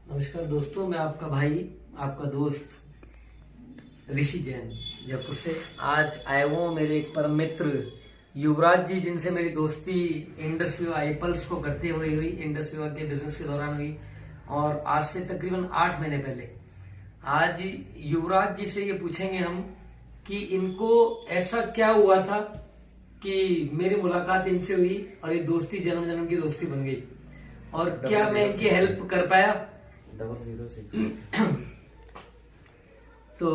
नमस्कार दोस्तों, मैं आपका भाई, आपका दोस्त ऋषि जैन जयपुर से। आज आए हुआ हूँ मेरे एक परम मित्र युवराज जी, जिनसे मेरी दोस्ती इंडस व्यूअर आईपल्स को करते हुए हुई, इंडस व्यूअर के बिजनेस के दौरान हुई। और आज से तकरीबन 8 महीने पहले आज युवराज जी से ये पूछेंगे हम कि इनको ऐसा क्या हुआ था कि मेरी मुलाकात इनसे हुई और ये दोस्ती जन्म जन्म की दोस्ती बन गई, और क्या मैं इनकी हेल्प कर पाया। 006 तो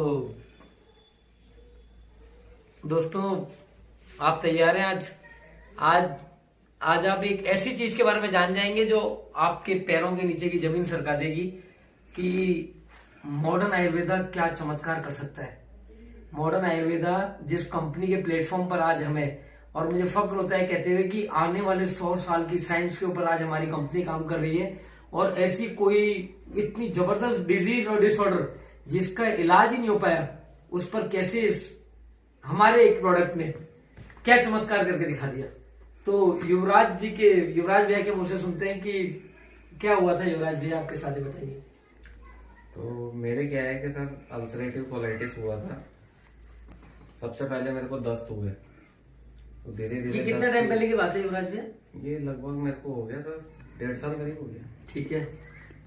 दोस्तों, आप तैयार हैं? आज आप एक ऐसी चीज के बारे में जान जाएंगे जो आपके पैरों के नीचे की जमीन सरका देगी कि मॉडर्न आयुर्वेदा क्या चमत्कार कर सकता है। मॉडर्न आयुर्वेदा जिस कंपनी के प्लेटफॉर्म पर आज हमें, और मुझे फक्र होता है कहते हुए कि आने वाले 100 साल की साइंस के ऊपर आज हमारी कंपनी काम कर रही है, और ऐसी कोई इतनी जबरदस्त डिजीज और डिसऑर्डर जिसका इलाज ही नहीं हो पाया, उस पर कैसे हमारे एक प्रोडक्ट ने क्या चमत्कार करके दिखा दिया। तो युवराज भैया के मुंह से सुनते हैं कि क्या हुआ था। युवराज भैया, आपके साथ ही बताइए। तो मेरे क्या है कि सर अल्सरेटिव कोलाइटिस हुआ था। सबसे पहले मेरे को दस्त हुए, तो धीरे धीरे। ये कितने टाइम पहले की बात है युवराज भैया? ये लगभग मेरे को हो गया सर 1.5 साल करीब हो गया। ठीक है।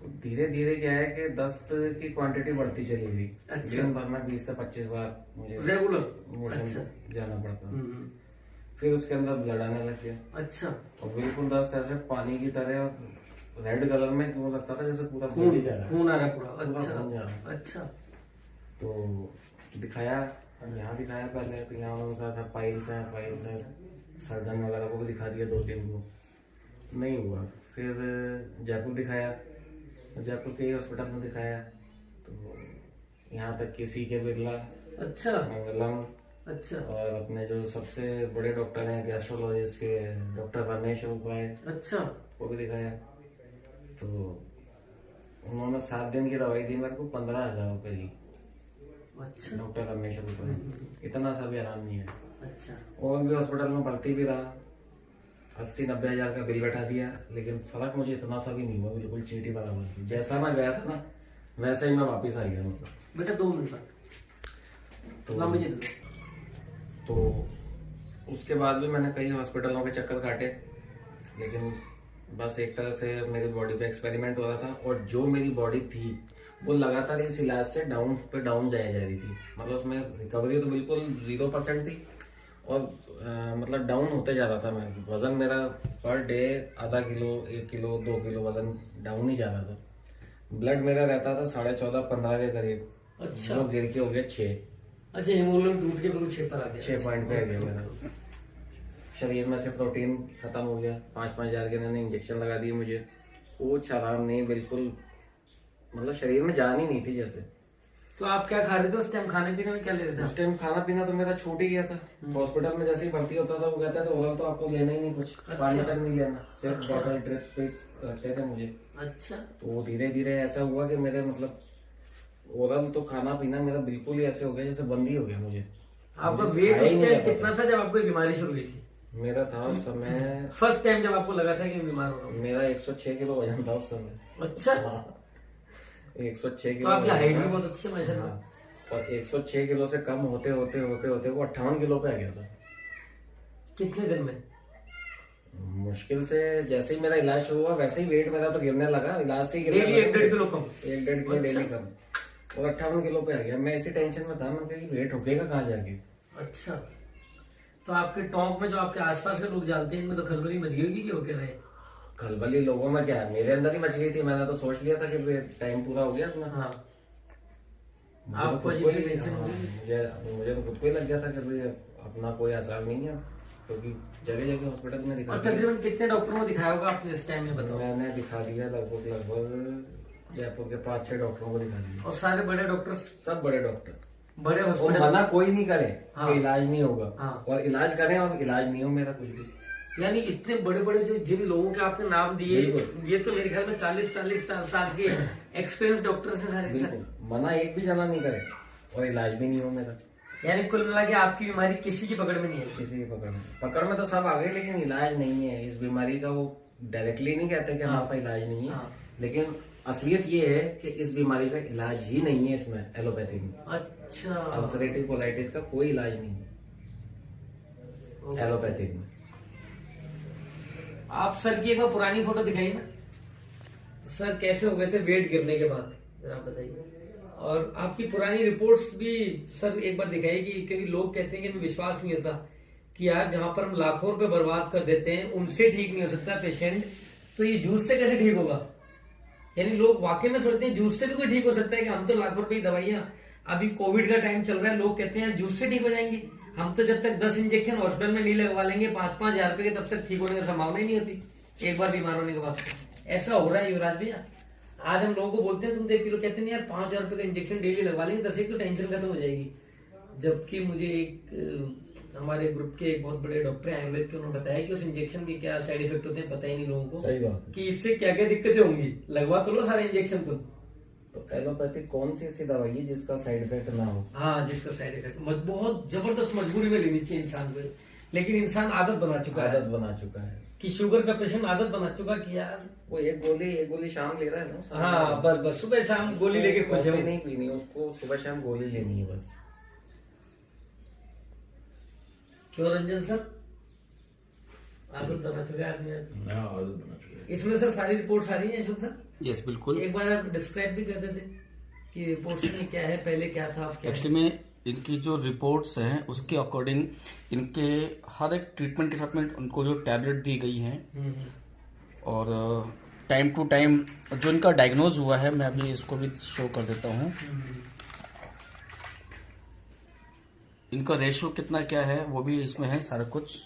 तो धीरे धीरे क्या है कि दस्त की क्वांटिटी बढ़ती चली गई। अच्छा। दिन भर में 20 से 25 बार मुझे रेगुलर मोशन जाना पड़ता। हम्म। फिर उसके अंदर ब्लड आने लग गया। अच्छा। और बिल्कुल दस्त ऐसे पानी की तरह और रेड कलर में वो लगता था जैसे पूरा खून जा रहा है। खून आ रहा है पूरा। पूरा खून जा रहा है। अच्छा। तो दिखाया, यहाँ दिखाया पहले, तो यहाँ उन्होंने कहा पाइल्स है। सर्जन वगैरह को भी दिखा दिया 2-3 को, नहीं हुआ। फिर जयपुर दिखाया, जयपुर के हॉस्पिटल में दिखाया, तो यहाँ तक कि सी के बिरला, अच्छा, मंगलम, अच्छा, और अपने जो सबसे बड़े डॉक्टर हैं गैस्ट्रोलॉजिस्ट के डॉक्टर रमेश उपाय, अच्छा, वो भी दिखाया। तो उन्होंने 7 दिन की दवाई दी मेरे को 15,000 रुपए की। अच्छा, डॉक्टर रमेश उपाय, इतना सा भी आराम नहीं है। अच्छा। और भी हॉस्पिटल में भर्ती भी रहा, 80-90 हजार का बिल बैठा दिया, लेकिन फर्क मुझे इतना सा भी नहीं हुआ। बिल्कुल चीटी बराबर थी, जैसा मैं गया था ना वैसे ही मैं वापिस आ गया। मतलब बेटा 2 मिनट तो उसके बाद भी मैंने कई हॉस्पिटलों के चक्कर काटे, लेकिन बस एक तरह से मेरी बॉडी पे एक्सपेरिमेंट हो रहा था। और जो मेरी बॉडी थी वो लगातार इस इलाज से डाउन पे डाउन जाया जा रही थी। मतलब उसमें रिकवरी तो बिल्कुल 0% थी, और मतलब डाउन होते जा रहा था। मैं वजन मेरा पर डे आधा किलो, 1 किलो, 2 किलो वजन डाउन ही जा रहा था। ब्लड मेरा रहता था 14.5-15 के करीब। अच्छा। वो गिर के हो गया 6। अच्छा, हीमोग्लोबिन टूट के बिल्कुल 6 पर आ गया। 6 पॉइंट पे आ गया मेरा। शरीर में से प्रोटीन खत्म हो गया। 5-5 हजार के इन्होंने इंजेक्शन लगा दिए मुझे। कुछ आराम नहीं, बिल्कुल मतलब शरीर में जान ही नहीं थी जैसे। तो आप क्या खा रहे थे उस टाइम? खाने पीने में क्या ले रहे थे? उस टाइम खाना पीना तो मेरा छूट ही गया था। हॉस्पिटल में जैसे ही भर्ती होता था वो कहता था ओरल तो आपको लेना ही नहीं, कुछ पानी तक नहीं लेना, सिर्फ बॉटल ड्रिप रखते थे मुझे। अच्छा। तो धीरे धीरे ऐसा हुआ कि मेरे मतलब ओरल तो खाना पीना मेरा बिल्कुल ही ऐसे हो गया जैसे बंद ही हो गया मुझे। आपका वेट उस टाइम कितना था जब आपको ये बीमारी शुरू हुई थी? मेरा था उस समय, फर्स्ट टाइम जब आपको लगा था कि मैं बीमार हो रहा हूँ? मेरा 106 किलो वजन था उस समय। अच्छा। 106 तो किलो। आपकी हाइट भी बहुत अच्छी है माशाल्लाह। हाँ। और 106 किलो से कम होते होते होते होते वो 58 किलो पे आ गया था। कितने दिन में? मुश्किल से जैसे ही मेरा इलाज शुरू हुआ वैसे ही वेट मेरा तो गिरने लगा। इलाज से ही गिरने डेली लगा। 1-1.5 किलो कम? 1-1.5 किलो डेली कम, और 58 किलो पे आ गया। मैं इसी टेंशन में था, मैं कहीं वेट रुकेगा कहाँ जाके। अच्छा। तो आपके टोंक में जो आपके आसपास के लोग जानते हैं, इनमें तो खलबली मच गई होगी कि वो कह रहे हैं? खलबली लोगों में क्या है, मेरे अंदर ही मच गई थी। मैंने तो सोच लिया था कि टाइम पूरा हो गया अपना। हाँ। मुझे तो आपको खुद अजीब को ही- टेंशन हाँ, होगी? मुझे तो खुद को ही लग गया था कि भाई अपना कोई आसार नहीं है, क्योंकि जगह जगह हॉस्पिटल में दिखा और दिया। तकरीबन कितने डॉक्टरों को दिखाया होगा आपने इस टाइम में, बताओ? मैंने दिखा दिया लगभग जयपुर के 5-6 डॉक्टरों को दिखा दिया। और सारे बड़े डॉक्टर? सब बड़े डॉक्टर। बड़े और हॉस्पिटल? मना कोई नहीं करे हाँ। कि इलाज नहीं होगा। हाँ। और इलाज करें और इलाज नहीं हो मेरा कुछ भी। यानी इतने बड़े बड़े जो जिन लोगों के आपने नाम दिए, बिल्कुल। ये तो मेरे ख्याल में 40 साल के एक्सपीरियंस डॉक्टर से सारे। बिल्कुल मना एक भी जना नहीं करे, और इलाज भी नहीं हो मेरा। यानी कुल मिला के आपकी बीमारी किसी की पकड़ में नहीं है? किसी की पकड़ में तो सब आ गए, लेकिन इलाज नहीं है इस बीमारी का। वो डायरेक्टली नहीं कहते कि हमारे पास इलाज नहीं है, हाँ। लेकिन असलियत ये है कि इस बीमारी का इलाज ही नहीं है इसमें, एलोपैथी में। अच्छा, अल्सरेटिव कोलाइटिस का कोई इलाज नहीं है एलोपैथी में। आप सर की एक बार पुरानी फोटो दिखाइए ना, सर कैसे हो गए थे वेट गिरने के बाद, जरा आप बताइए। और आपकी पुरानी रिपोर्ट्स भी सर एक बार दिखाइए, क्योंकि लोग कहते हैं कि हमें विश्वास नहीं होता कि यार जहां पर हम लाखों रुपए बर्बाद कर देते हैं उनसे ठीक नहीं हो सकता पेशेंट, तो ये जूस से कैसे ठीक होगा? यानी लोग वाकई में सोचते हैं जूस से भी कोई ठीक हो सकता है, कि हम तो लाखों रुपए की दवाइयां, अभी कोविड का टाइम चल रहा है, लोग कहते हैं जूस से ठीक हो जाएंगे, हम तो जब तक 10 इंजेक्शन हॉस्पिटल में नहीं लगवा लेंगे 5-5 हजार रुपए के, तब तक ठीक होने की संभावना ही नहीं होती एक बार बीमार होने के बाद। ऐसा हो रहा है युवराज भैया। आज हम लोगों को बोलते हैं तुम 1 किलो, कहते हैं यार 5,000 रुपए का इंजेक्शन डेली लगवा लेंगे, 10 एक तो टेंशन खत्म हो जाएगी। जबकि मुझे एक हमारे ग्रुप के एक बहुत बड़े डॉक्टर हैं आयुर्वेद के, उन्होंने बताया कि उस इंजेक्शन के क्या साइड इफेक्ट होते हैं पता ही नहीं लोगों को। सही बात है। कि इससे क्या क्या दिक्कतें होंगी, लगवा तो लो सारे इंजेक्शन तुम। तो एलोपैथी कौन सी ऐसी दवाई है जिसका साइड इफेक्ट ना हो? हाँ, जिसका साइड इफेक्ट बहुत जबरदस्त मजबूरी में लेनी चाहिए इंसान को, लेकिन इंसान आदत बना चुका है कि शुगर का पेशेंट आदत बना चुका कि यार वो एक गोली शाम ले रहा है ना। हाँ, बस सुबह शाम गोली लेके खुश है, नहीं पीनी उसको, सुबह शाम गोली लेनी है बस। क्यों रंजन सर, आदत बना चुका है आदमी? आदत बना चुका है। इसमें सर सारी रिपोर्ट्स आ रही है अशोक सर? यस, बिल्कुल। एक बार आप डिस्क्राइब भी करते थे कि रिपोर्ट्स में क्या है, पहले क्या था, अब क्या है? एक्चुअली में इनकी जो रिपोर्ट्स हैं उसके अकॉर्डिंग इनके हर एक ट्रीटमेंट के साथ में उनको जो टैबलेट दी गई हैं और टाइम टू टाइम जो इनका डायग्नोज हुआ है, मैं अभी इसको भी शो कर देता हूँ। इनका रेशियो कितना क्या है वो भी इसमें है सारा कुछ,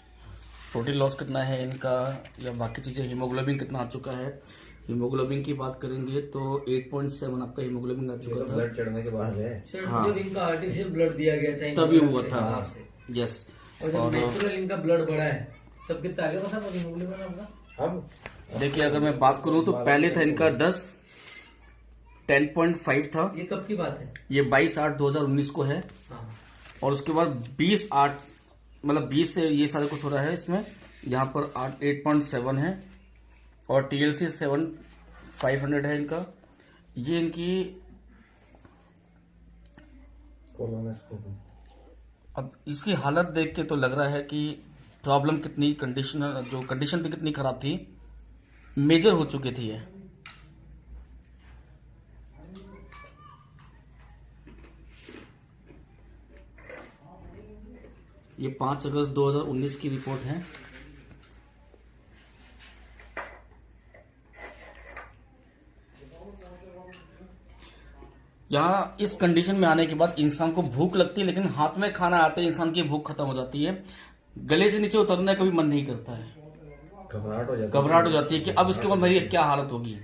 प्रोटीन लॉस कितना है इनका या बाकी चीजें, हीमोग्लोबिन कितना आ चुका है। हीमोग्लोबिन की बात करेंगे तो 8.7 आपका हीमोग्लोबिन आ चुका था। ब्लड चढ़ने के बाद है। हाँ, जब इनका आर्टिफिशियल ब्लड दिया गया था तभी हुआ था। यस, और जब नेचुरल इनका ब्लड बढ़ा है तब कितना आगे था सर हीमोग्लोबिन आपका? अब देखिए अगर मैं बात करूं तो पहले था इनका 10.5 था। ये कब की बात है? ये 22/8/2019 को है। हाँ। और उसके बाद 20/8 मतलब 20 से ये सारा कुछ हो रहा है इसमें। यहाँ पर 8.7 है और TLC 7/500 है इनका। ये इनकी कोलोनोस्कोपी। अब इसकी हालत देख के तो लग रहा है कि प्रॉब्लम कितनी जो कंडीशन थी कितनी खराब थी, मेजर हो चुकी थी ये 5 अगस्त 2019 की रिपोर्ट है। यहाँ इस कंडीशन में आने के बाद इंसान को भूख लगती है, लेकिन हाथ में खाना आते ही इंसान की भूख खत्म हो जाती है। गले से नीचे उतरने का भी मन नहीं करता है, घबराहट हो जाती है कि अब इसके बाद मेरी क्या हालत होगी।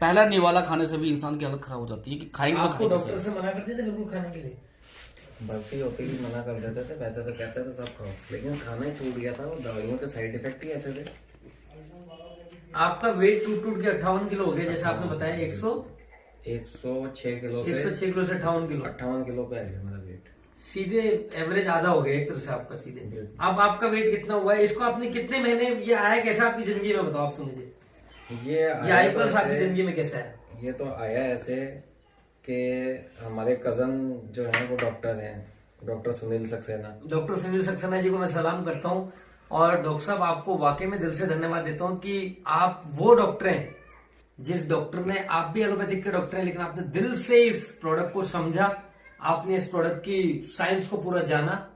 पहला निवाला खाने से भी इंसान की हालत खराब हो जाती है कि खाएंगे तो खाएंगे। डॉक्टर से मना करते थे बिल्कुल खाने के लिए? भर्ती होते ही मना कर देते थे, वैसे तो कहते थे सब खाओ, लेकिन खाना ही छूट गया था। वो दवाइयों के साइड इफेक्ट ही ऐसे थे। आपका वेट टूट के 58 किलो हो गया, जैसे आपने बताया। 106 किलो से 106 किलो से 58 किलो 58 किलो पे आ गया मेरा वेट। सीधे एवरेज आधा हो गया एक तरह से आपका सीधे। अब आपका वेट कितना हुआ है? इसको आपने कितने महीने, ये आया कैसा आपकी जिंदगी में, बताओ आप तो मुझे। ये आई प्लस आपकी जिंदगी में कैसा है? ये तो आया ऐसे कि हमारे कजन जो है वो डॉक्टर हैं, डॉक्टर सुनील सक्सेना। डॉक्टर सुनील सक्सेना जी को मैं सलाम करता हूँ। और डॉक्टर साहब आपको वाकई में दिल से धन्यवाद देता हूँ कि आप वो डॉक्टर हैं जिस डॉक्टर ने, आप भी एलोपैथिक के डॉक्टर हैं, लेकिन आपने दिल से इस प्रोडक्ट को समझा, आपने इस प्रोडक्ट की साइंस को पूरा जाना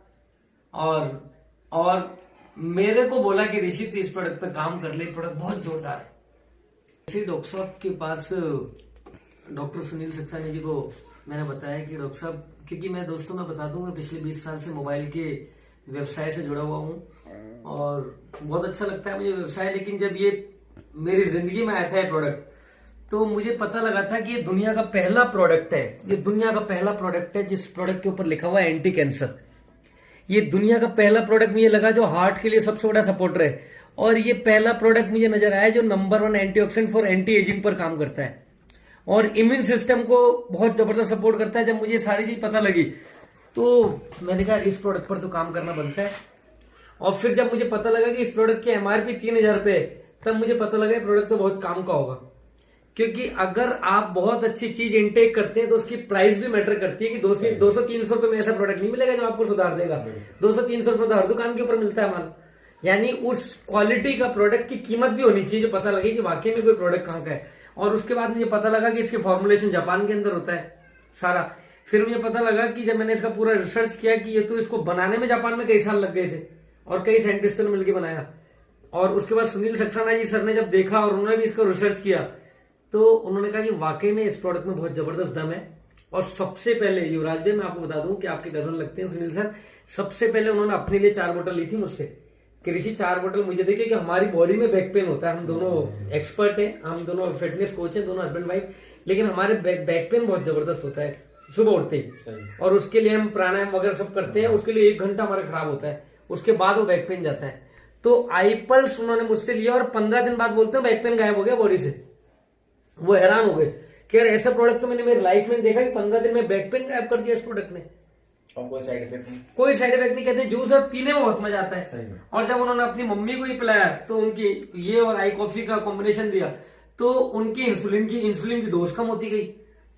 और मेरे को बोला कि ऋषि इस प्रोडक्ट पे काम कर ले, प्रोडक्ट बहुत जोरदार है। इसी डॉक्टर साहब के पास डॉक्टर सुनील सक्सेना जी को मैंने बताया कि डॉक्टर साहब, क्योंकि मैं दोस्तों में बता दूं मैं पिछले 20 साल से मोबाइल के व्यवसाय से जुड़ा हुआ हूं और बहुत अच्छा लगता है मुझे व्यवसाय, लेकिन जब ये मेरी जिंदगी में आया था ये प्रोडक्ट तो मुझे पता लगा था कि ये दुनिया का पहला प्रोडक्ट है। ये दुनिया का पहला प्रोडक्ट है जिस प्रोडक्ट के ऊपर लिखा हुआ है एंटी कैंसर। ये दुनिया का पहला प्रोडक्ट मुझे लगा जो हार्ट के लिए सबसे बड़ा सपोर्टर है। और ये पहला प्रोडक्ट मुझे नजर आया जो number 1 antioxidant for anti ageing पर काम करता है और इम्यून सिस्टम को बहुत जबरदस्त सपोर्ट करता है। जब मुझे सारी चीज पता लगी तो मैंने कहा इस प्रोडक्ट पर तो काम करना बनता है। और फिर जब मुझे पता लगा कि इस प्रोडक्ट की MRP 3,000 रुपए, तब मुझे पता लगा प्रोडक्ट तो बहुत काम का होगा। क्योंकि अगर आप बहुत अच्छी चीज इनटेक करते हैं तो उसकी प्राइस भी मैटर करती है कि 200-300 रुपए में ऐसा प्रोडक्ट नहीं मिलेगा जो आपको सुधार देगा। 200-300 रुपए तो हर दुकान के ऊपर मिलता है माल। यानी उस क्वालिटी का प्रोडक्ट की कीमत भी होनी चाहिए जो पता लगे कि वाकई में कोई प्रोडक्ट कहाँ का है। और उसके बाद मुझे पता लगा कि इसके फॉर्मुलेशन जापान के अंदर होता है सारा। फिर मुझे पता लगा कि जब मैंने इसका पूरा रिसर्च किया कि ये तो इसको बनाने में जापान में कई साल लग गए थे और कई साइंटिस्टों ने मिलकर बनाया। और उसके बाद सुनील सक्सेना जी सर ने जब देखा और उन्होंने भी इसको रिसर्च किया तो उन्होंने कहा कि वाकई में इस प्रोडक्ट में बहुत जबरदस्त दम है। और सबसे पहले युवराज भाई मैं आपको बता दूं कि आपके गजल लगते हैं सुनील सर, सबसे पहले उन्होंने अपने लिए 4 बोतल ली थी मुझसे कि ऋषि 4 बोतल मुझे देखिए कि हमारी बॉडी में बैक पेन होता है। हम दोनों एक्सपर्ट हैं, हम दोनों फिटनेस कोच हैं, दोनों हस्बैंड वाइफ, लेकिन हमारे बैक पेन बहुत जबरदस्त होता है सुबह उठते ही। और उसके लिए हम प्राणायाम वगैरह सब करते हैं, उसके लिए 1 घंटा हमारा खराब होता है, उसके बाद वो बैक पेन जाता है। तो आईपल्स उन्होंने मुझसे लिया और 15 दिन बाद बोलते हैं बैक पेन गायब हो गया बॉडी से। वो हैरान हो गए कि यार ऐसा प्रोडक्ट तो मैंने मेरी लाइफ में देखा कि 15 दिन में बैक पेन गायब कर दिया इस प्रोडक्ट ने। और कोई साइड इफेक्ट नहीं, कोई साइड इफेक्ट नहीं। कहते जूस और पीने में बहुत मजा आता है। और जब उन्होंने अपनी मम्मी को ही पिलाया तो उनकी ये और आई कॉफी का कॉम्बिनेशन दिया तो उनकी इंसुलिन की डोज कम होती गई।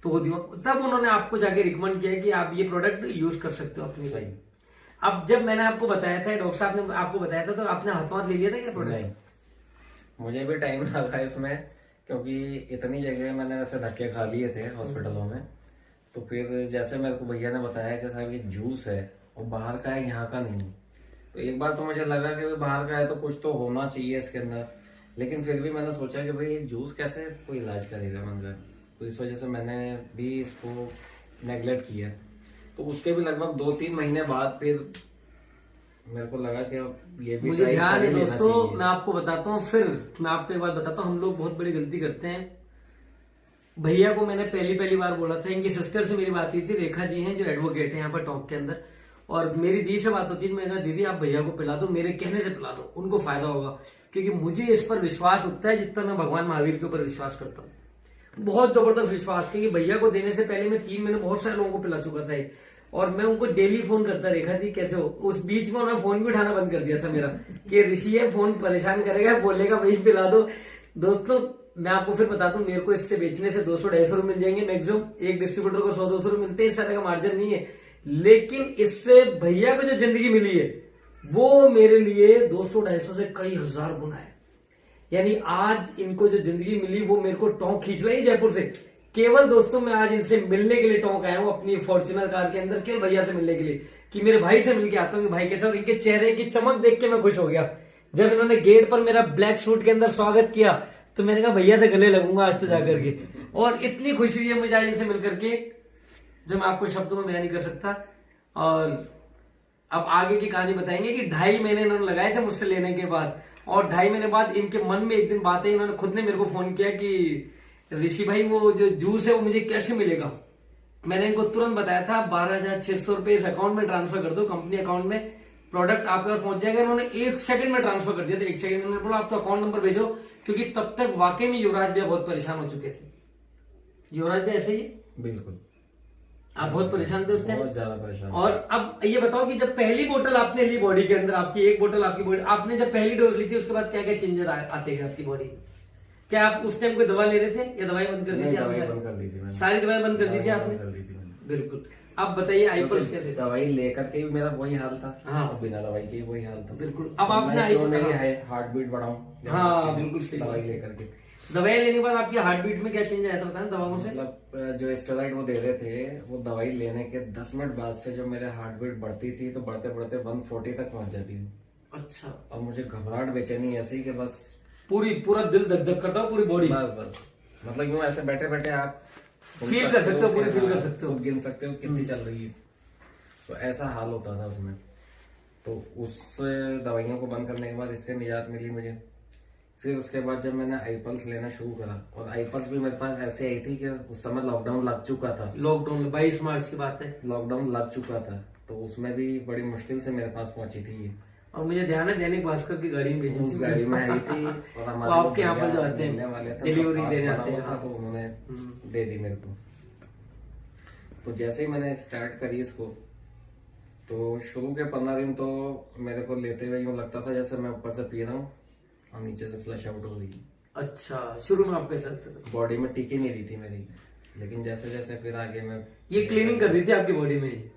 तो तब उन्होंने आपको जाके रिकमेंड किया कि आप ये प्रोडक्ट यूज कर सकते हो अपनी लाइफ। अब जब मैंने आपको बताया था, डॉक्टर साहब ने आपको बताया था, तो आपने हाथों हाथ ले लिया था क्या प्रोडक्ट? नहीं, मुझे भी टाइम लगा इसमें क्योंकि इतनी जगह मैंने वैसे धक्के खा लिए थे हॉस्पिटलों में। तो फिर जैसे मेरे को भैया ने बताया कि साहब ये जूस है और बाहर का है, यहाँ का नहीं। तो एक बार तो मुझे लगा कि बाहर का है तो कुछ तो होना चाहिए इसके अंदर, लेकिन फिर भी मैंने सोचा कि भाई ये जूस कैसे कोई इलाज करेगा मंगर। तो इस वजह से मैंने भी इसको नेग्लेक्ट किया। तो उसके भी लगभग 2-3 महीने बाद फिर मेरे को लगा कि ये भी मुझे ध्यान है दोस्तों, मैं आपको बताता हूँ। फिर मैं आपको एक बात बताता हूँ, हम लोग बहुत बड़ी गलती करते हैं। भैया को मैंने पहली बार बोला था, इनकी सिस्टर से मेरी बात हुई थी, रेखा जी हैं जो एडवोकेट है यहाँ पर टॉक के अंदर, और मेरी दी से बात होती है। मैंने कहा दीदी आप भैया को पिला दो, मेरे कहने से पिला दो, उनको फायदा होगा। क्योंकि मुझे इस पर विश्वास उतना है जितना मैं भगवान महावीर के ऊपर विश्वास करता हूँ। बहुत जबरदस्त विश्वास, क्योंकि भैया को देने से पहले मैं 3 महीने बहुत सारे लोगों को पिला चुका था और मैं उनको डेली फोन करता, रेखा दी कैसे हो। उस बीच में उन्होंने फोन भी उठाना बंद कर दिया था मेरा कि ऋषि है फोन परेशान करेगा, बोलेगा वही पिला दो। दोस्तों मैं आपको फिर बता दूं, मेरे को इससे बेचने से 200-250 रुपए मिल जाएंगे मैक्सिमम। एक डिस्ट्रीब्यूटर को 100-200 रुपए मिलते हैं, इस तरह का मार्जिन नहीं है। लेकिन इससे भैया को जो जिंदगी मिली है वो मेरे लिए 200-250 से कई हजार गुना है। यानी आज इनको जो जिंदगी मिली वो मेरे को टोंक खींच रही है जयपुर से। केवल दोस्तों मैं आज इनसे मिलने के लिए टोंक आया हूं अपनी फॉर्च्यूनर कार के अंदर, केवल भैया से मिलने के लिए कि मेरे भाई से मिलके आता हूं कि भाई कैसा। और इनके चेहरे की चमक देख के मैं खुश हो गया। जब इन्होंने गेट पर मेरा ब्लैक सूट के अंदर स्वागत किया तो मैंने कहा भैया से गले लगूंगा आज तो जाकर के। और इतनी खुशी हुई है मुझे आज इनसे मिलकर के जो मैं आपको शब्दों में बयान नहीं कर सकता। और अब आगे की कहानी बताएंगे कि 2.5 महीने इन्होंने लगाए थे मुझसे लेने के बाद, और 2.5 महीने बाद इनके मन में एक दिन बात है, इन्होंने खुद ने मेरे को फोन किया कि ऋषि भाई वो जो जूस है वो मुझे कैसे मिलेगा। मैंने इनको तुरंत बताया था 12,600 रुपए इस अकाउंट में ट्रांसफर कर दो, कंपनी अकाउंट में, प्रोडक्ट आपके पास पहुंच जाएगा। इन्होंने 1 सेकंड में ट्रांसफर कर दिया था। 1 सेकंड में उन्होंने बोला आप तो अकाउंट नंबर भेजो, क्योंकि तब तक वाकई में युवराज भैया बहुत परेशान हो चुके थे। युवराज भैया ऐसे ही बिल्कुल आप बहुत परेशान थे उस टाइम, बहुत ज्यादा परेशान। और अब ये बताओ कि जब पहली बोतल आपने ली बॉडी के अंदर, आपकी 1 बोतल आपकी बॉडी, आपने जब पहली डोज ली थी उसके बाद क्या क्या चेंजेस आते हैं आपकी बॉडी? क्या आप उस टाइम कोई दवा ले रहे थे या दवाई बंद कर दी थी? दवाई बंद कर दी थी मैंने, सारी दवाई बंद कर दी थी आपने? कर दी थी मैंने। बिल्कुल। अब बताइए आईपल्स कैसे? दवाई लेकर के भी मेरा वही हाल था, हाँ बिना दवाई के वही हाल था। बिल्कुल। अब आपने मेरी हार्ट बीट बढ़ाऊं, हाँ बिल्कुल सही, दवाई लेकर के। दवाई लेने के बाद आपकी हार्ट बीट में क्या चेंज आया था बताना दवाओं से? मतलब जो स्टेरॉइड वो दे रहे थे, वो दवाई लेने के 10 मिनट बाद से जो मेरे हार्ट बीट बढ़ती थी तो बढ़ते बढ़ते 140 तक पहुंच जाती थी। अच्छा। और मुझे घबराहट बेचैनी ऐसी कि बस पूरा दिल धक धक करता हो, पूरी बॉडी बस मतलब यूं ऐसे बैठे बैठे आप फील कर सकते हो, पूरी फील कर सकते हो, गिन सकते हो कितनी चल रही है। तो ऐसा हाल होता था उसमें। तो उस दवाइयों को बंद करने के बाद इससे निजात मिली मुझे। फिर उसके बाद जब मैंने आईपल्स लेना शुरू करा, और आईपल्स भी मेरे पास ऐसे आई थी कि उस समय लॉकडाउन लग चुका था। लॉकडाउन 22 मार्च की बात है, लॉकडाउन लग चुका था, तो उसमें भी बड़ी मुश्किल से मेरे पास पहुंची थी ये। और मुझे ध्यान है दैनिक भास्कर की गाड़ी में भेजी, उस गाड़ी में आई थी। और हमारे आपके यहाँ पर जो आते हैं डिलीवरी देने आते हैं, तो उन्होंने दे दी मेरे को। तो जैसे ही मैंने स्टार्ट करी इसको, तो शुरू के 15 दिन तो मेरे को लेते हुए यूं लगता था जैसे मैं ऊपर से पी रहा हूँ और नीचे से फ्लश आउट हो रही है। अच्छा, शुरू में आप कैसे लगता था? बॉडी में टिक ही नहीं रही थी मेरी, लेकिन जैसे जैसे फिर आगे मैं ये क्लीनिंग कर रही थी आपकी बॉडी में?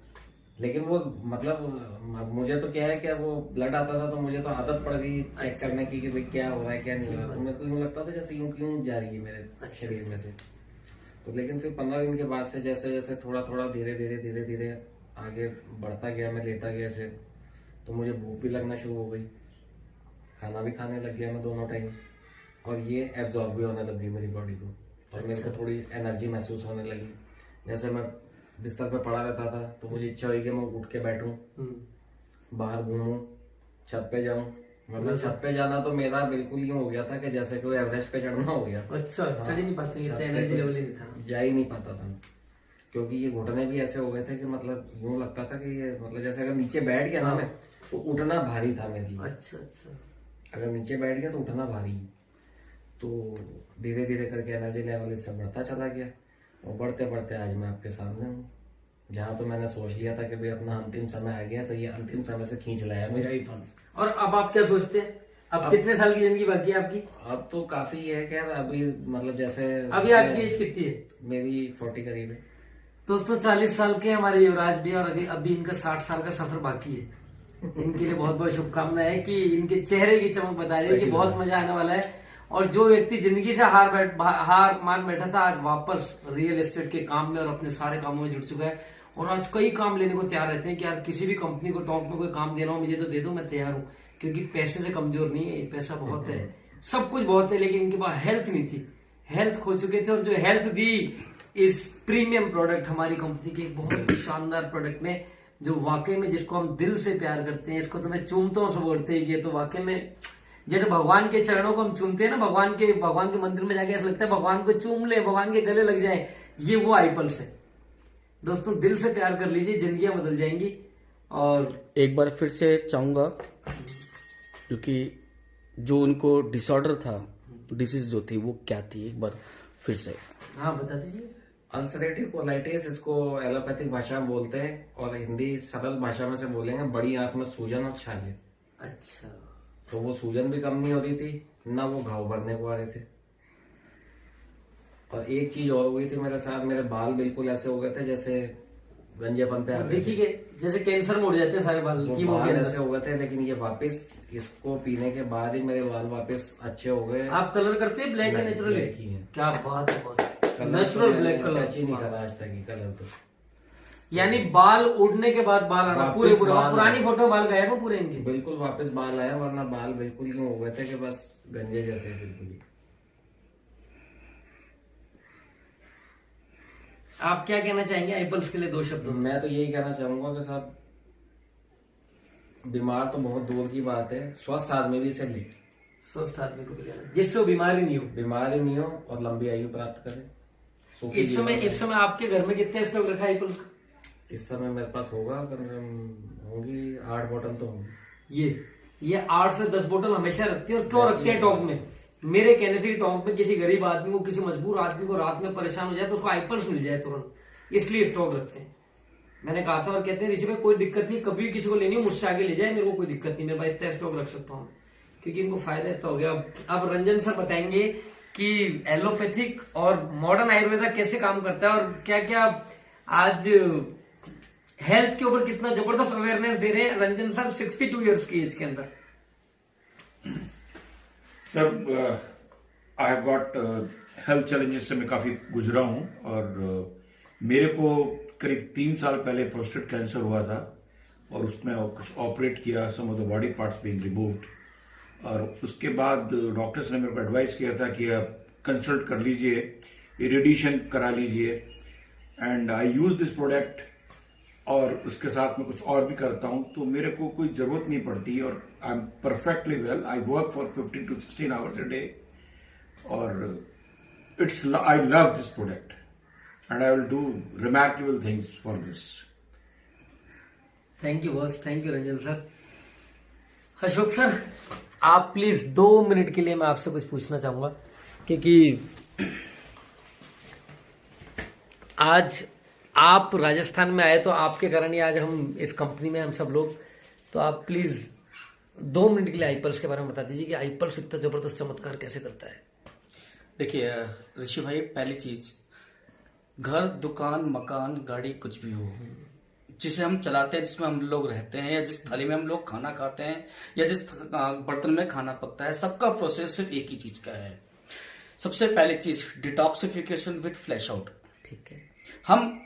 लेकिन वो मतलब मुझे तो क्या है कि वो ब्लड आता था तो मुझे तो आदत पड़ गई चेक करने की कि भाई क्या हो रहा है क्या नहीं हो रहा है। तो मेरे को यूं लगता था जैसे यूं क्यों जा रही है मेरे शरीर में से। तो लेकिन फिर 15 दिन के बाद से जैसे जैसे थोड़ा थोड़ा धीरे धीरे आगे बढ़ता गया, मैं लेता गया ऐसे, तो मुझे भूख भी लगना शुरू हो गई, खाना भी खाने लग गया मैं दोनों टाइम, और ये एब्जॉर्ब भी होने लग गई मेरी बॉडी को, और मेरे को थोड़ी एनर्जी महसूस होने लगी। जैसे मैं बिस्तर पे पड़ा रहता था तो मुझे इच्छा हुई कि मैं उठ के बैठूं, बाहर घूमूं, छत पे जाऊं। मतलब छत पे जाना तो मेरा बिल्कुल यूं हो गया था कि जैसे कोई एवरेस्ट पे चढ़ना हो गया। अच्छा, चढ़ ही नहीं पाते, एनर्जी लेवल ही नहीं था, जा ही नहीं पाता था, क्योंकि ये घुटने भी ऐसे हो गए थे कि मतलब यूं लगता था कि ये मतलब जैसे अगर नीचे बैठ गया ना मैं तो उठना भारी था मेरे लिए। अच्छा अच्छा, अगर नीचे बैठ गया तो उठना भारी। तो धीरे धीरे करके एनर्जी लेवल इससे बढ़ता चला गया, और बढ़ते बढ़ते आज मैं आपके सामने हूँ, जहाँ तो मैंने सोच लिया था कि भाई अपना अंतिम समय आ गया, तो ये अंतिम समय से खींच लाया मेरा ही पल्स। और अब आप क्या सोचते हैं? अब कितने साल की जिंदगी बाकी है आपकी? अब तो काफी है खैर, अभी मतलब जैसे अभी आपकी एज कितनी है? मेरी 40 करीब है। दोस्तों 40 साल के हमारे युवराज भी, और अभी इनका 60 साल का सफर बाकी है। इनके लिए बहुत बहुत शुभकामनाएं है कि इनके चेहरे की चमक बता रही है कि बहुत मजा आने वाला है। और जो व्यक्ति जिंदगी से हार मान बैठा था, आज वापस रियल एस्टेट के काम में और अपने सारे कामों में जुड़ चुका है, और आज कई काम लेने को तैयार रहते हैं कि यार किसी भी कंपनी को टॉप में कोई काम देना हो मुझे तो दे दो, मैं तैयार हूँ। क्योंकि पैसे से कमजोर नहीं है, पैसा बहुत है, सब कुछ बहुत है, लेकिन इनके पास हेल्थ नहीं थी, हेल्थ खो चुके थे। और जो हेल्थ दी इस प्रीमियम प्रोडक्ट हमारी कंपनी के बहुत ही शानदार प्रोडक्ट ने, जो वाकई में जिसको हम दिल से प्यार करते हैं, इसको तो मैं चूमता हूँ बोलते हैं, ये तो वाकई में जैसे भगवान के चरणों को हम चूमते हैं ना, भगवान के मंदिर में जाके ऐसा लगता है भगवान को चूम ले, भगवान के गले लग जाए, ये वो आईपल्स है। दोस्तों दिल से प्यार कर लीजिए, जिंदगियां बदल जाएंगी। और एक बार फिर से चाहूंगा, क्योंकि जो उनको डिसऑर्डर था, डिसीज जो थी वो क्या थी, एक बार फिर से। हाँ बता दीजिए। अल्सरेटिव कोलाइटिस, इसको एलोपैथिक भाषा में बोलते हैं, और हिंदी सरल भाषा में से बोलेंगे बड़ी आंख में सूजन और छाले। अच्छा, तो वो सूजन भी कम नहीं हो रही थी, ना वो घाव भरने को आ रहे थे। और एक चीज और हुई थी मेरे साथ, मेरे बाल बिल्कुल ऐसे हो गए थे जैसे गंजेपन पे आ गए थे। देखिए जैसे कैंसर में उड़ जाते हैं सारे बाल, बाल ऐसे हो गए थे, लेकिन ये वापस इसको पीने के बाद ही मेरे बाल वापस अच्छे हो गए। आप कलर करते हैं ब्लैक या नेचुरल? ब्लैक ही है। क्या बात है, नेचुरल ब्लैक कलर। टच ही नहीं करा आज तक कलर तो। यानी बाल उड़ने के बाद बाल आना पूरे पुरानी फोटो बाल गए वो पूरे इनके? बिल्कुल वापस बाल आया, वरना बाल बिल्कुल यूं हो गए थे कि बस गंजे जैसे बिल्कुल ही। आप क्या कहना चाहेंगे आईपल्स के लिए 2 शब्द? मैं तो यही कहना चाहूंगा कि साहब, बीमार तो बहुत दूर की बात है, स्वस्थ आदमी भी इसे ले, स्वस्थ आदमी को भी जिससे वो बीमारी नहीं हो, बीमारी नहीं हो और लंबी आयु प्राप्त करे। इस समय आपके घर में कितने स्टॉक रखा है आईपल्स का? इस समय मेरे पास होगा, अगर होंगी 8 बोतल तो होंगी। ये 8 से 10 बोतल हमेशा रखती है। और क्यों रखते हैं टॉप में? मेरे कहने से टॉप में किसी गरीब आदमी को, किसी मजबूर आदमी को रात में परेशान हो जाए तो उसको आईपल्स मिल जाए तुरंत, इसलिए स्टॉक रखते हैं। मैंने कहा था, और कहते हैं ऋषि भाई कोई दिक्कत नहीं, कभी किसी को लेनी हो मुझसे आगे ले जाए, मेरे को कोई दिक्कत नहीं, मेरे पास इतना स्टॉक रख सकता हूँ, क्योंकि इनको फायदा इतना हो गया। अब रंजन सर बताएंगे कि एलोपैथिक और मॉडर्न आयुर्वेदा कैसे काम करता है, और क्या क्या आज हेल्थ के ऊपर कितना जबरदस्त अवेयरनेस दे रहे हैं रंजन सर 62 इयर्स की एज के अंदर। Sir, I have got health challenges से मैं काफी गुजरा हूं, और मेरे को करीब 3 साल पहले प्रोस्टेट कैंसर हुआ था, और उसमें कुछ ऑपरेट किया, some of the body parts being removed, और उसके बाद डॉक्टर्स ने मेरे को एडवाइस किया था कि आप कंसल्ट कर लीजिए, इरेडिएशन करा लीजिए, and I use this product, और उसके साथ मैं कुछ और भी करता हूं, तो मेरे को कोई जरूरत नहीं पड़ती, और I am perfectly well. I work for 15 to 16 hours a day, और I love this product and I will do remarkable things for this. Thank you boss, thank you Ranjan sir. Ashok sir, आप प्लीज 2 मिनट के लिए मैं आपसे कुछ पूछना चाहूंगा, क्योंकि आज आप राजस्थान में आए तो आपके कारण ही आज हम इस कंपनी में हम सब लोग, तो आप प्लीज 2 मिनट के लिए आईपल्स के बारे में बता दीजिए कि आईपल्स इतना जबरदस्त चमत्कार कैसे करता है। देखिए ऋषि भाई, पहली चीज, घर, दुकान, मकान, गाड़ी, कुछ भी हो, जिसे हम चलाते हैं, जिसमें हम लोग रहते हैं, या जिस थाली में हम लोग खाना खाते हैं, या जिस बर्तन में खाना पकता है, सबका प्रोसेस सिर्फ एक ही चीज का है। सबसे पहली चीज डिटॉक्सिफिकेशन विद फ्लैश आउट। ठीक है। हम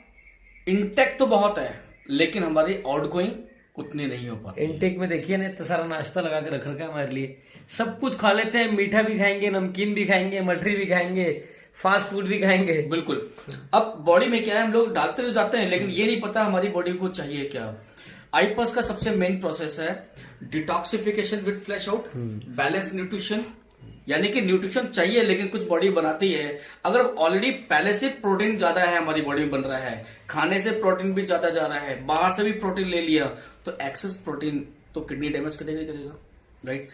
इंटेक तो बहुत है, लेकिन हमारी आउटगोइंग उतनी नहीं हो पाती। इनटेक में देखिए ना, इतना सारा नाश्ता लगा के रख रखा है हमारे लिए, सब कुछ खा लेते हैं, मीठा भी खाएंगे, नमकीन भी खाएंगे, मठरी भी खाएंगे, फास्ट फूड भी खाएंगे। बिल्कुल। अब बॉडी में क्या है, हम लोग डालते तो जाते हैं, लेकिन ये नहीं पता हमारी बॉडी को चाहिए क्या। आईपस का सबसे मेन प्रोसेस है detoxification with flash out, balance nutrition, यानी कि न्यूट्रिशन चाहिए लेकिन कुछ बॉडी बनाती है। अगर ऑलरेडी पहले से प्रोटीन ज्यादा है हमारी बॉडी में बन रहा है, खाने से प्रोटीन भी ज्यादा जा रहा है, बाहर से भी प्रोटीन ले लिया, तो एक्सेस प्रोटीन तो किडनी डैमेज करेगा, राइट।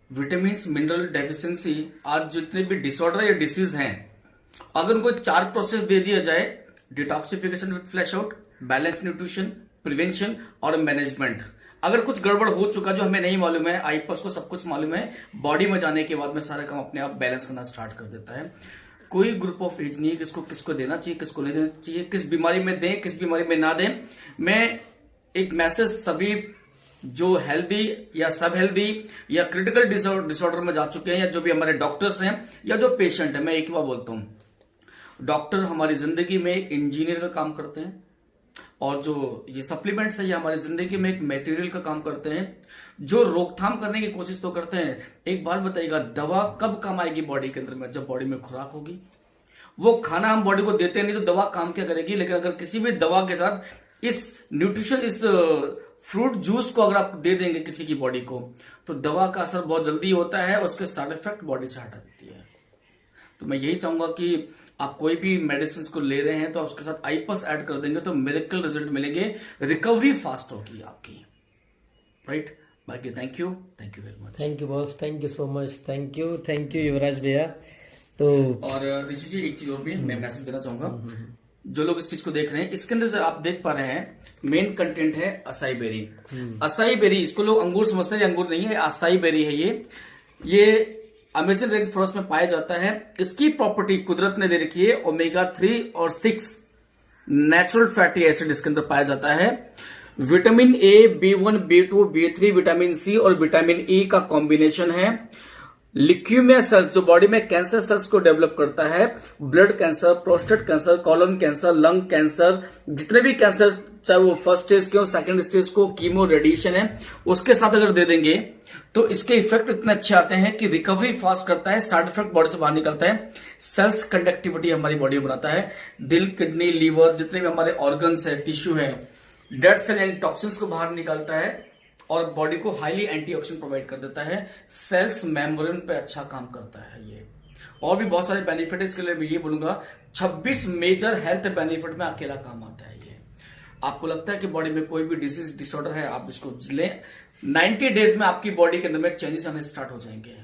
विटामिन मिनरल डेफिशिएंसी, आज जितने भी डिसऑर्डर या डिसीज हैं, अगर उनको 4 प्रोसेस दे दिया जाए, detoxification with flash out, balance nutrition, prevention और मैनेजमेंट, अगर कुछ गड़बड़ हो चुका जो हमें नहीं मालूम है, आईपस को सब कुछ मालूम है, बॉडी में जाने के बाद में सारा काम अपने आप बैलेंस करना स्टार्ट कर देता है। कोई ग्रुप ऑफ एज नहीं है किसको देना चाहिए, किसको नहीं देना चाहिए, किस बीमारी में दें, किस बीमारी में ना दें। मैं एक मैसेज सभी जो हेल्दी या सब हेल्दी या क्रिटिकल डिसऑर्डर में जा चुके हैं, या जो भी हमारे डॉक्टर्स हैं या जो पेशेंट है, मैं एक ही बात बोलता हूं, डॉक्टर हमारी जिंदगी में एक इंजीनियर का काम करते हैं, और जो ये सप्लीमेंट्स है ये हमारी जिंदगी में एक मटेरियल का काम करते हैं, जो रोकथाम करने की कोशिश तो करते हैं। एक बात बताइएगा, दवा कब काम आएगी बॉडी के अंदर में? जब बॉडी में खुराक होगी। वो खाना हम बॉडी को देते नहीं तो दवा काम क्या करेगी। लेकिन अगर किसी भी दवा के साथ इस न्यूट्रिशन, इस फ्रूट जूस को अगर आप दे देंगे किसी की बॉडी को, तो दवा का असर बहुत जल्दी होता है और उसके साइड इफेक्ट बॉडी से हटा देती है। तो मैं यही चाहूंगा कि आप कोई भी मेडिसिन को ले रहे हैं तो आप उसके साथ आईपस ऐड कर देंगे तो मिरेकल रिजल्ट मिलेंगे, रिकवरी फास्ट होगी आपकी, राइट। बाकी thank you very much. Thank you boss, thank you so much, thank you Yuvraj भैया। तो और ऋषि जी, एक चीज और भी मैं मैसेज देना चाहूंगा, जो लोग इस चीज को देख रहे हैं, इसके अंदर आप देख पा रहे हैं मेन कंटेंट है असाई बेरी। असाई बेरी, इसको लोग अंगूर समझते हैं, अंगूर नहीं है, असाई बेरी है। ये अमेजन रेन फॉरेस्ट में पाया जाता है। इसकी प्रॉपर्टी कुदरत ने दे रखी है, ओमेगा 3 और 6 नेचुरल फैटी एसिड इसके अंदर पाया जाता है। Vitamin A, B1, B2, B3, vitamin C और विटामिन ई का कॉम्बिनेशन है। ल्यूकेमिया सेल्स, जो बॉडी में कैंसर सेल्स को डेवलप करता है, blood cancer, prostate cancer, colon cancer, lung cancer, जितने भी कैंसर, चाहे वो फर्स्ट स्टेज के हो, सेकंड स्टेज को, कीमो, रेडिएशन है, उसके साथ अगर दे देंगे तो इसके इफेक्ट इतने अच्छे आते हैं कि रिकवरी फास्ट करता है, साइड इफेक्ट बॉडी से बाहर निकलता है, सेल्स कंडक्टिविटी हमारी बॉडी में बनाता है, दिल, किडनी, लीवर, जितने भी हमारे ऑर्गन्स है, टिश्यू है, डेड सेल एंड टॉक्सिन्स को बाहर निकालता है और बॉडी को हाईली एंटीऑक्सीडेंट प्रोवाइड कर देता है, सेल्स मेम्ब्रेन पे अच्छा काम करता है ये। और भी बहुत सारे बेनिफिट है, इसके लिए भी ये बोलूंगा 26 मेजर हेल्थ बेनिफिट में अकेला काम आता है ये। आपको लगता है कि बॉडी में कोई भी डिसीज डिसऑर्डर है, आप इसको लें, 90 डेज में आपकी बॉडी के अंदर में चेंजेस आने स्टार्ट हो जाएंगे।